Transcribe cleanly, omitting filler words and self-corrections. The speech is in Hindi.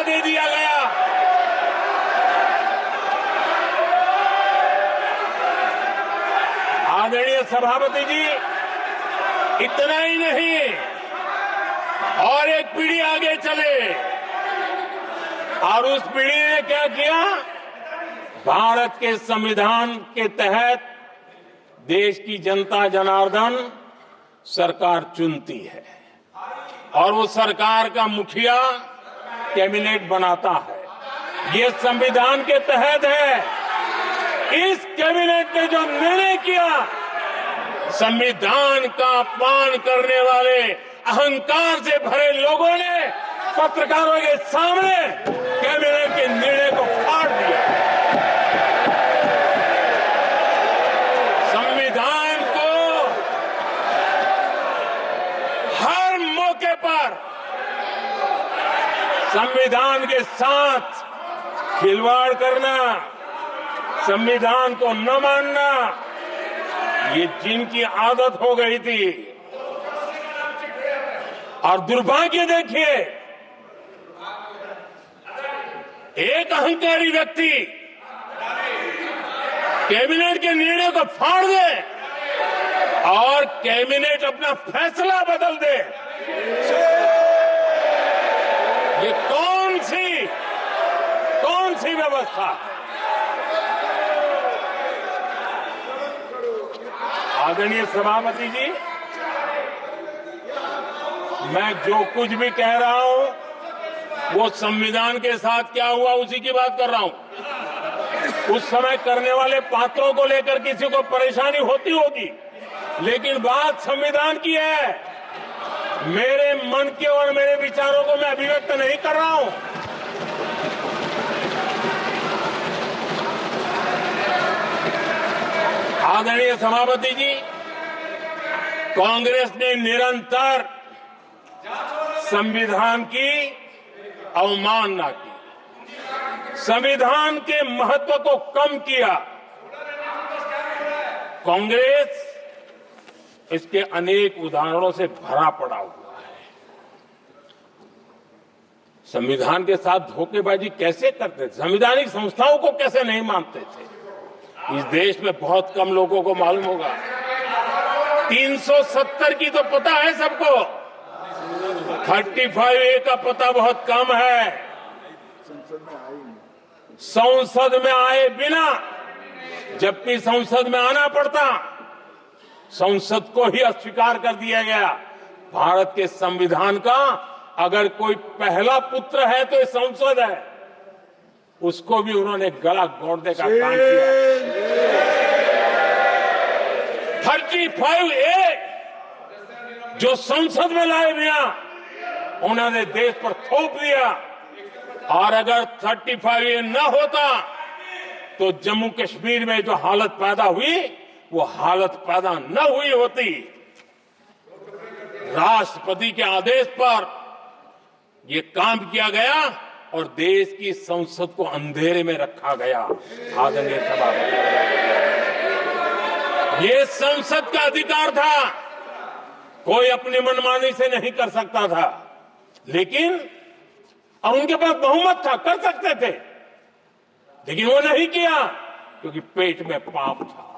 फैसला दे दिया गया। आदरणीय सभापति जी, इतना ही नहीं, और एक पीढ़ी आगे चले और उस पीढ़ी ने क्या किया? भारत के संविधान के तहत देश की जनता जनार्दन सरकार चुनती है और वो सरकार का मुखिया कैबिनेट बनाता है। ये संविधान के तहत है। इस कैबिनेट ने जो निर्णय किया, संविधान का अपमान करने वाले अहंकार से भरे लोगों ने पत्रकारों के सामने कैबिनेट के निर्णय को फाड़ दिया। संविधान को हर मौके पर संविधान के साथ खिलवाड़ करना, संविधान को न मानना, ये जिनकी आदत हो गई थी। और दुर्भाग्य देखिए, एक अहंकारी व्यक्ति कैबिनेट के निर्णय को फाड़ दे और कैबिनेट अपना फैसला बदल दे। ये कौन सी व्यवस्था है? आदरणीय सभापति जी, मैं जो कुछ भी कह रहा हूं वो संविधान के साथ क्या हुआ उसी की बात कर रहा हूं। उस समय करने वाले पात्रों को लेकर किसी को परेशानी होती होगी, लेकिन बात संविधान की है। मेरे मन के और मेरे विचारों को मैं अभिव्यक्त नहीं कर रहा हूं। आदरणीय सभापति जी, कांग्रेस ने निरंतर संविधान की अवमानना की, संविधान के महत्व को कम किया। कांग्रेस इसके अनेक उदाहरणों से भरा पड़ा हुआ है। संविधान के साथ धोखेबाजी कैसे करते थे, संवैधानिक संस्थाओं को कैसे नहीं मानते थे, इस देश में बहुत कम लोगों को मालूम होगा। 370 की तो पता है सबको, 35A का पता बहुत कम है। संसद में आए बिना, जबकि संसद में आना पड़ता, संसद को ही अस्वीकार कर दिया गया। भारत के संविधान का अगर कोई पहला पुत्र है तो ये संसद है, उसको भी उन्होंने गला घोटने का काम किया। 35A जो संसद में लाए बिना उन्होंने देश पर थोप दिया, और अगर 35A न होता तो जम्मू कश्मीर में जो हालत पैदा हुई वो हालत पैदा न हुई होती। राष्ट्रपति के आदेश पर ये काम किया गया और देश की संसद को अंधेरे में रखा गया। आदरणीय सभापति, ये संसद का अधिकार था, कोई अपनी मनमानी से नहीं कर सकता था, लेकिन और उनके पास बहुमत था, कर सकते थे, लेकिन वो नहीं किया क्योंकि पेट में पाप था।